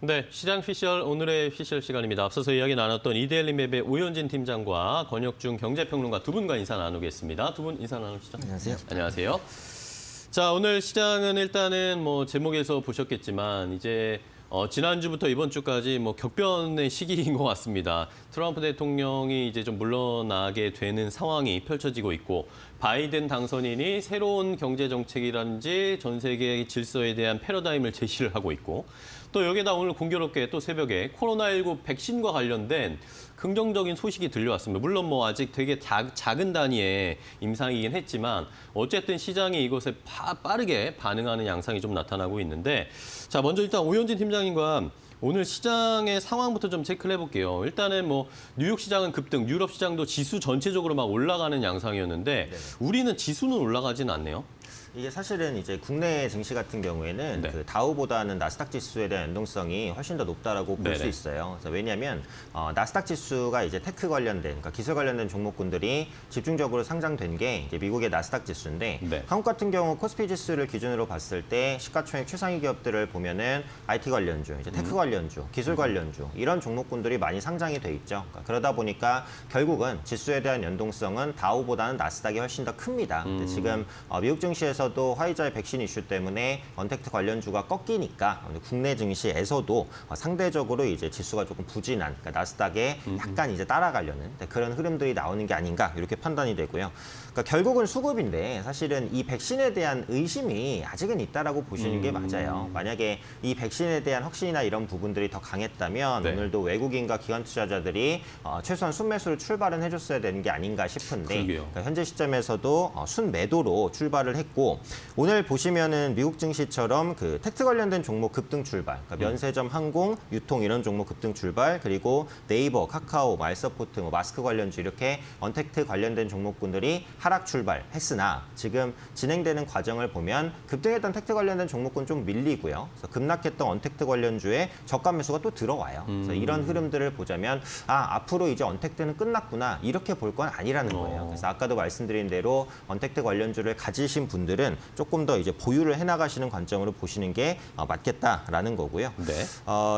네, 시장 피셜 오늘의 피셜 시간입니다. 앞서서 이야기 나눴던 이데일리맵의 오현진 팀장과 권혁중 경제평론가 두 분과 인사 나누겠습니다. 두 분 인사 나누시죠. 안녕하세요. 안녕하세요. 자, 오늘 시장은 일단은 제목에서 보셨겠지만 이제 지난주부터 이번 주까지 격변의 시기인 것 같습니다. 트럼프 대통령이 이제 좀 물러나게 되는 상황이 펼쳐지고 있고 바이든 당선인이 새로운 경제 정책이라든지 전 세계 질서에 대한 패러다임을 제시를 하고 있고 또 여기에다 오늘 공교롭게 또 새벽에 코로나19 백신과 관련된 긍정적인 소식이 들려왔습니다. 물론 아직 되게 작은 단위의 임상이긴 했지만 어쨌든 시장이 이것에 빠르게 반응하는 양상이 좀 나타나고 있는데 자, 먼저 일단 오현진 팀장님과 오늘 시장의 상황부터 좀 체크를 해볼게요. 일단은 뉴욕 시장은 급등, 유럽 시장도 지수 전체적으로 막 올라가는 양상이었는데 네네. 우리는 지수는 올라가지는 않네요. 이게 사실은 이제 국내 증시 같은 경우에는 네. 그 다우보다는 나스닥 지수에 대한 연동성이 훨씬 더 높다라고 볼 수 네네. 있어요. 그래서 왜냐하면 나스닥 지수가 이제 테크 관련된, 그러니까 기술 관련된 종목군들이 집중적으로 상장된 게 이제 미국의 나스닥 지수인데 네. 한국 같은 경우 코스피 지수를 기준으로 봤을 때 시가총액 최상위 기업들을 보면은 IT 관련주, 이제 테크 관련주, 기술 관련주 이런 종목군들이 많이 상장이 돼 있죠. 그러다 보니까 결국은 지수에 대한 연동성은 다우보다는 나스닥이 훨씬 더 큽니다. 근데 지금 미국 증시에서도 화이자의 백신 이슈 때문에 언택트 관련주가 꺾이니까 국내 증시에서도 상대적으로 이제 지수가 조금 부진한, 그러니까 나스닥에 약간 이제 따라가려는 그런 흐름들이 나오는 게 아닌가 이렇게 판단이 되고요. 그러니까 결국은 수급인데 사실은 이 백신에 대한 의심이 아직은 있다라고 보시는 게 맞아요. 만약에 이 백신에 대한 확신이나 이런 부분들이 더 강했다면 네. 오늘도 외국인과 기관 투자자들이 최소한 순매수로 출발은 해줬어야 되는 게 아닌가 싶은데 그러니까 현재 시점에서도 순매도로 출발을 했고 오늘 보시면은 미국 증시처럼 그 텍트 관련된 종목 급등 출발, 그러니까 면세점, 항공, 유통 이런 종목 급등 출발, 그리고 네이버, 카카오, 마일서포트, 마스크 관련주 이렇게 언택트 관련된 종목군들이 하락 출발했으나 지금 진행되는 과정을 보면 급등했던 텍트 관련된 종목군 좀 밀리고요. 그래서 급락했던 언택트 관련주에 저가 매수가 또 들어와요. 그래서 이런 흐름들을 보자면 앞으로 이제 언택트는 끝났구나 이렇게 볼 건 아니라는 거예요. 그래서 아까도 말씀드린 대로 언택트 관련주를 가지신 분들은 조금 더 이제 보유를 해나가시는 관점으로 보시는 게 맞겠다라는 거고요. 네.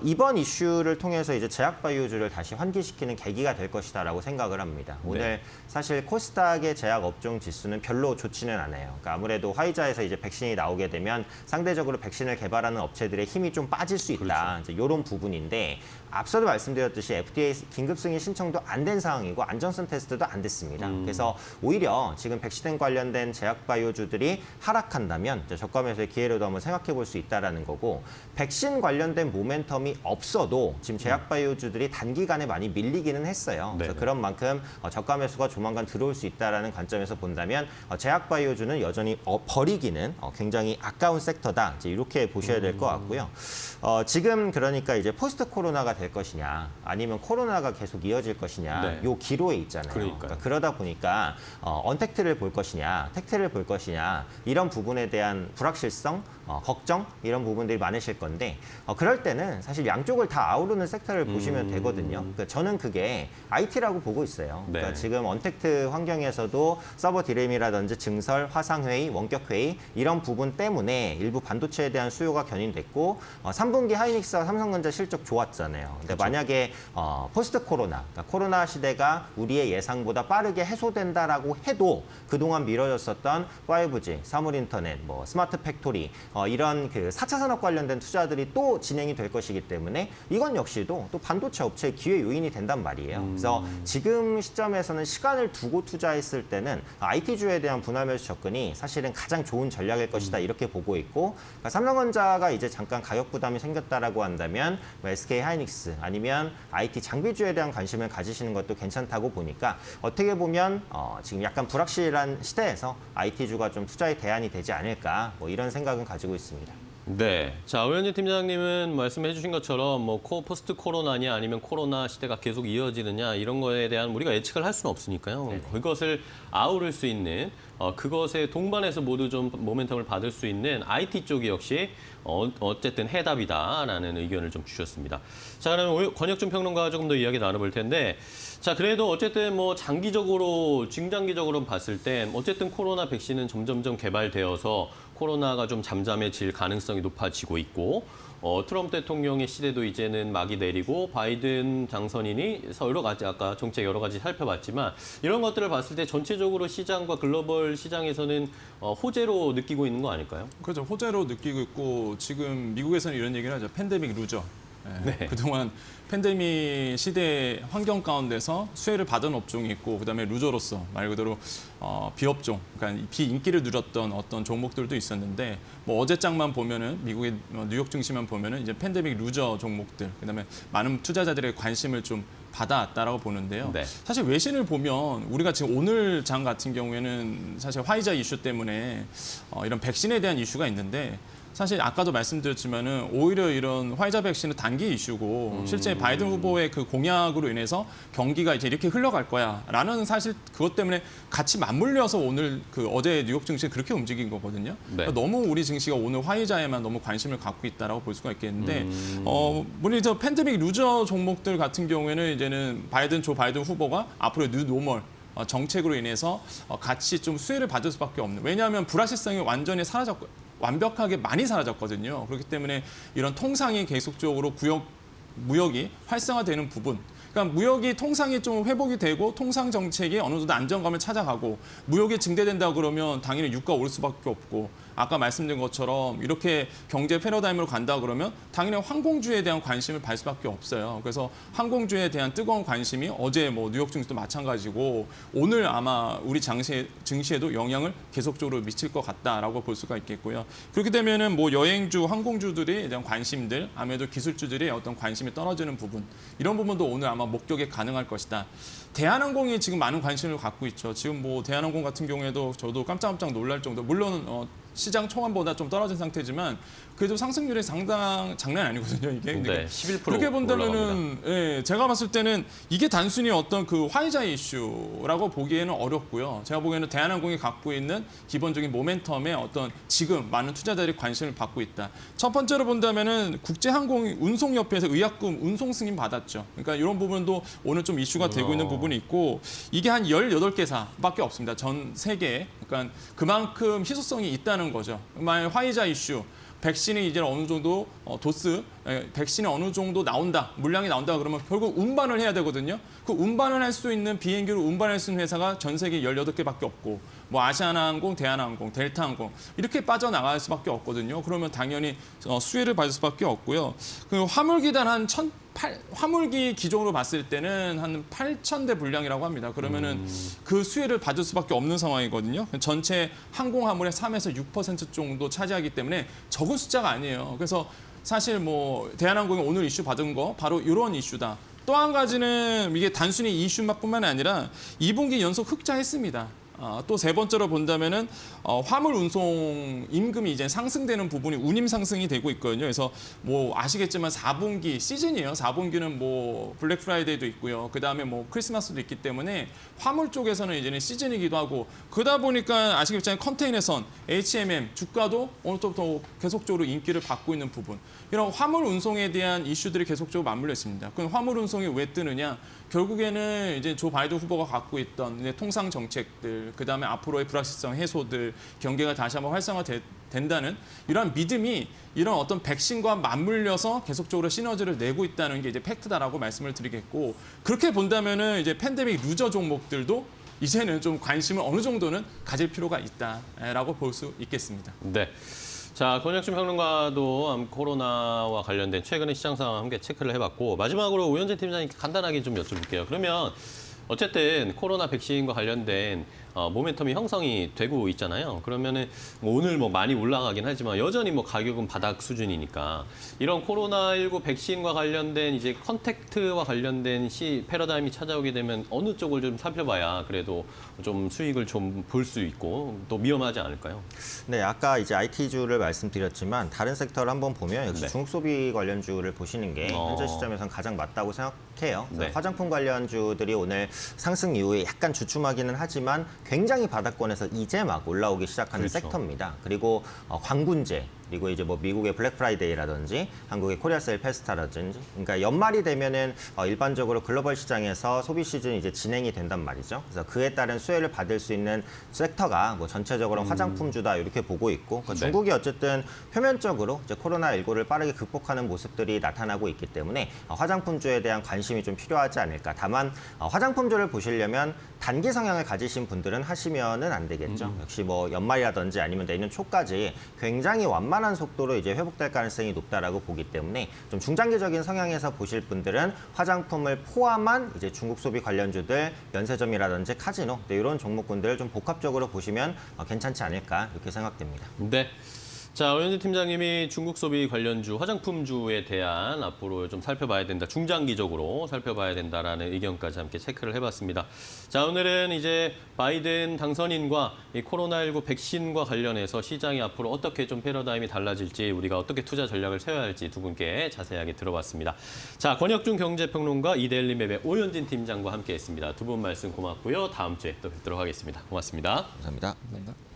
이번 이슈를 통해서 이제 제약바이오주를 다시 환기시키는 계기가 될 것이다라고 생각을 합니다. 오늘 사실 코스닥의 제약 업종 지수는 별로 좋지는 않아요. 그러니까 아무래도 화이자에서 이제 백신이 나오게 되면 상대적으로 백신을 개발하는 업체들의 힘이 좀 빠질 수 있다. 그렇죠. 이제 이런 부분인데 앞서도 말씀드렸듯이 FDA 긴급 승인 신청도 안 된 상황이고 안전성 테스트도 안 됐습니다. 그래서 오히려 지금 백신 관련된 제약바이오주들이 하락한다면 저가 매수의 기회로도 한번 생각해 볼 수 있다라는 거고 백신 관련된 모멘텀이 없어도 지금 제약바이오주들이 단기간에 많이 밀리기는 했어요. 그래서 그런 만큼 저가 매수가 조만간 들어올 수 있다라는 관점에서 본다면 제약바이오주는 여전히 버리기는 굉장히 아까운 섹터다. 이제 이렇게 보셔야 될 것 같고요. 지금 그러니까 이제 포스트 코로나가 될 것이냐 아니면 코로나가 계속 이어질 것이냐 요 기로에 있잖아요. 그러니까 그러다 보니까 언택트를 볼 것이냐 텍트를 볼 것이냐 이런 부분에 대한 불확실성, 걱정 이런 부분들이 많으실 건데 그럴 때는 사실 양쪽을 다 아우르는 섹터를 보시면 되거든요. 그러니까 저는 그게 IT라고 보고 있어요. 그러니까 지금 언택트 환경에서도 서버 디램이라든지 증설, 화상회의, 원격회의 이런 부분 때문에 일부 반도체에 대한 수요가 견인됐고 3분기 하이닉스와 삼성전자 실적 좋았잖아요. 근데 그렇죠. 만약에 포스트 코로나, 그러니까 코로나 시대가 우리의 예상보다 빠르게 해소된다라고 해도 그동안 미뤄졌었던 5G, 사물인터넷, 스마트 팩토리 이런 그 4차 산업 관련된 투자들이 또 진행이 될 것이기 때문에 이건 역시도 또 반도체 업체의 기회 요인이 된단 말이에요. 그래서 지금 시점에서는 시간을 두고 투자했을 때는 IT주에 대한 분할 매수 접근이 사실은 가장 좋은 전략일 것이다 이렇게 보고 있고 그러니까 삼성전자가 이제 잠깐 가격 부담이 생겼다라고 한다면 SK 하이닉스 아니면 IT 장비주에 대한 관심을 가지시는 것도 괜찮다고 보니까 어떻게 보면 지금 약간 불확실한 시대에서 IT주가 좀 투자의 대안이 되지 않을까 이런 생각은 가지고 있습니다. 네. 자, 오현진 팀장님은 말씀해 주신 것처럼 포스트 코로나냐 아니면 코로나 시대가 계속 이어지느냐 이런 거에 대한 우리가 예측을 할 수는 없으니까요. 네네. 그것을 아우를 수 있는 그것에 동반해서 모두 좀 모멘텀을 받을 수 있는 IT 쪽이 역시 어쨌든 해답이다라는 의견을 좀 주셨습니다. 자, 그러면 권혁중 평론가와 조금 더 이야기 나눠볼 텐데 자, 그래도 어쨌든 장기적으로, 중장기적으로 봤을 땐 어쨌든 코로나 백신은 점점점 개발되어서 코로나가 좀 잠잠해질 가능성이 높아지고 있고 트럼프 대통령의 시대도 이제는 막이 내리고 바이든 당선인이 여러 가지 아까 정책 여러 가지 살펴봤지만 이런 것들을 봤을 때 전체적으로 시장과 글로벌 시장에서는 호재로 느끼고 있는 거 아닐까요? 그렇죠. 호재로 느끼고 있고 지금 미국에서는 이런 얘기를 하죠. 팬데믹 루저. 네. 그동안 팬데믹 시대 환경 가운데서 수혜를 받은 업종이 있고 그다음에 루저로서 말 그대로 비업종, 그러니까 비인기를 누렸던 어떤 종목들도 있었는데 뭐 어제장만 보면은 미국의 뉴욕 증시만 보면은 이제 팬데믹 루저 종목들, 그다음에 많은 투자자들의 관심을 좀 받아왔다라고 보는데요. 네. 사실 외신을 보면 우리가 지금 오늘 장 같은 경우에는 사실 화이자 이슈 때문에 이런 백신에 대한 이슈가 있는데 사실 아까도 말씀드렸지만은 오히려 이런 화이자 백신은 단기 이슈고 실제 바이든 후보의 그 공약으로 인해서 경기가 이제 이렇게 흘러갈 거야라는 사실 그것 때문에 같이 맞물려서 오늘 그 어제 뉴욕 증시 그렇게 움직인 거거든요. 네. 그러니까 너무 우리 증시가 오늘 화이자에만 너무 관심을 갖고 있다라고 볼 수가 있겠는데 물론 저 팬데믹 루저 종목들 같은 경우에는 이제는 조 바이든 후보가 앞으로 뉴 노멀 정책으로 인해서 같이 좀 수혜를 받을 수밖에 없는. 왜냐하면 불확실성이 완벽하게 많이 사라졌거든요. 그렇기 때문에 이런 통상이 계속적으로 무역이 활성화되는 부분. 그러니까 무역이 통상이 좀 회복이 되고 통상 정책이 어느 정도 안정감을 찾아가고 무역이 증대된다 그러면 당연히 유가가 오를 수밖에 없고 아까 말씀드린 것처럼 이렇게 경제 패러다임으로 간다 그러면 당연히 항공주에 대한 관심을 받을 수밖에 없어요. 그래서 항공주에 대한 뜨거운 관심이 어제 뭐 뉴욕 증시도 마찬가지고 오늘 아마 우리 증시에도 영향을 계속적으로 미칠 것 같다라고 볼 수가 있겠고요. 그렇게 되면은 뭐 여행주, 항공주들에 대한 관심들, 아무래도 기술주들의 어떤 관심이 떨어지는 부분 이런 부분도 오늘 아마 목격이 가능할 것이다. 대한항공이 지금 많은 관심을 갖고 있죠. 지금 뭐 대한항공 같은 경우에도 저도 깜짝깜짝 놀랄 정도. 물론 시장 초반보다 좀 떨어진 상태지만 그래도 상승률이 장난 아니거든요. 이게 네, 11% 그렇게 본다면은 올라갑니다. 예, 제가 봤을 때는 이게 단순히 어떤 그 화이자 이슈라고 보기에는 어렵고요. 제가 보기에는 대한항공이 갖고 있는 기본적인 모멘텀에 어떤 지금 많은 투자자들이 관심을 받고 있다. 첫 번째로 본다면은 국제항공 운송협회에서 의약금 운송 승인 받았죠. 그러니까 이런 부분도 오늘 좀 이슈가 되고 있는 부분이 있고 이게 한 18개사밖에 없습니다. 전 세계에. 그러니까 그만큼 희소성이 있다는 거죠. 만약 화이자 이슈 백신이 이제 어느 정도 백신이 어느 정도 나온다, 물량이 나온다 그러면 결국 운반을 해야 되거든요. 그 운반을 할 수 있는 비행기로 운반할 수 있는 회사가 전 세계 18개밖에 없고 뭐 아시아나항공, 대한항공, 델타항공 이렇게 빠져나갈 수밖에 없거든요. 그러면 당연히 수혜를 받을 수밖에 없고요. 그 화물기단 화물기 기종으로 봤을 때는 한 8,000대 분량이라고 합니다. 그러면은 그 수혜를 받을 수밖에 없는 상황이거든요. 전체 항공 화물의 3에서 6% 정도 차지하기 때문에 적은 숫자가 아니에요. 그래서 사실 뭐 대한항공이 오늘 이슈 받은 거 바로 이런 이슈다. 또 한 가지는 이게 단순히 이 이슈뿐만 아니라 2분기 연속 흑자했습니다. 또 세 번째로 본다면은 화물 운송 임금이 이제 상승되는 부분이 운임 상승이 되고 있거든요. 그래서 뭐 아시겠지만 4분기 시즌이에요. 4분기는 뭐 블랙 프라이데이도 있고요. 그다음에 뭐 크리스마스도 있기 때문에 화물 쪽에서는 이제는 시즌이기도 하고 그러다 보니까 아시겠지만 컨테이너선, HMM 주가도 어느 쪽부터 계속적으로 인기를 받고 있는 부분. 이런 화물 운송에 대한 이슈들이 계속적으로 맞물려 있습니다. 그럼 화물 운송이 왜 뜨느냐? 결국에는 이제 조 바이든 후보가 갖고 있던 이제 통상 정책들, 그다음에 앞으로의 불확실성 해소들, 경기가 다시 한번 활성화된다는 이러한 믿음이 이런 어떤 백신과 맞물려서 계속적으로 시너지를 내고 있다는 게 이제 팩트다라고 말씀을 드리겠고 그렇게 본다면은 이제 팬데믹 루저 종목들도 이제는 좀 관심을 어느 정도는 가질 필요가 있다라고 볼 수 있겠습니다. 네. 자, 권혁준 평론가도 코로나와 관련된 최근의 시장 상황 함께 체크를 해봤고 마지막으로 우현재 팀장님께 간단하게 좀 여쭤볼게요. 그러면 어쨌든 코로나 백신과 관련된 모멘텀이 형성이 되고 있잖아요. 그러면은 뭐 오늘 뭐 많이 올라가긴 하지만 여전히 뭐 가격은 바닥 수준이니까 이런 코로나19 백신과 관련된 이제 컨택트와 관련된 패러다임이 찾아오게 되면 어느 쪽을 좀 살펴봐야 그래도 좀 수익을 좀 볼 수 있고 또 위험하지 않을까요? 네, 아까 이제 IT주를 말씀드렸지만 다른 섹터를 한번 보면 역시 네. 중국 소비 관련주를 보시는 게 현재 시점에선 가장 맞다고 생각해요. 네. 화장품 관련주들이 오늘 상승 이후에 약간 주춤하기는 하지만 굉장히 바닥권에서 이제 막 올라오기 시작하는 그렇죠. 섹터입니다. 그리고 광군제 그리고 이제 뭐 미국의 블랙 프라이데이라든지 한국의 코리아 세일 페스타라든지 그러니까 연말이 되면은 일반적으로 글로벌 시장에서 소비 시즌이 이제 진행이 된단 말이죠. 그래서 그에 따른 수혜를 받을 수 있는 섹터가 뭐 전체적으로 화장품주다 이렇게 보고 있고 그러니까 네. 중국이 어쨌든 표면적으로 이제 코로나19를 빠르게 극복하는 모습들이 나타나고 있기 때문에 화장품주에 대한 관심이 좀 필요하지 않을까. 다만 화장품주를 보시려면 단기 성향을 가지신 분들은 하시면은 안 되겠죠. 역시 뭐 연말이라든지 아니면 내년 초까지 굉장히 완만한 속도로 이제 회복될 가능성이 높다라고 보기 때문에 좀 중장기적인 성향에서 보실 분들은 화장품을 포함한 이제 중국 소비 관련주들, 면세점이라든지 카지노 이런 종목군들 좀 복합적으로 보시면 괜찮지 않을까 이렇게 생각됩니다. 네. 자, 오현진 팀장님이 중국 소비 관련주, 화장품주에 대한 앞으로 좀 살펴봐야 된다. 중장기적으로 살펴봐야 된다라는 의견까지 함께 체크를 해봤습니다. 자, 오늘은 이제 바이든 당선인과 이 코로나19 백신과 관련해서 시장이 앞으로 어떻게 좀 패러다임이 달라질지 우리가 어떻게 투자 전략을 세워야 할지 두 분께 자세하게 들어봤습니다. 자, 권혁중 경제평론가 이데일리맵의 오현진 팀장과 함께했습니다. 두 분 말씀 고맙고요. 다음 주에 또 뵙도록 하겠습니다. 고맙습니다. 감사합니다. 감사합니다.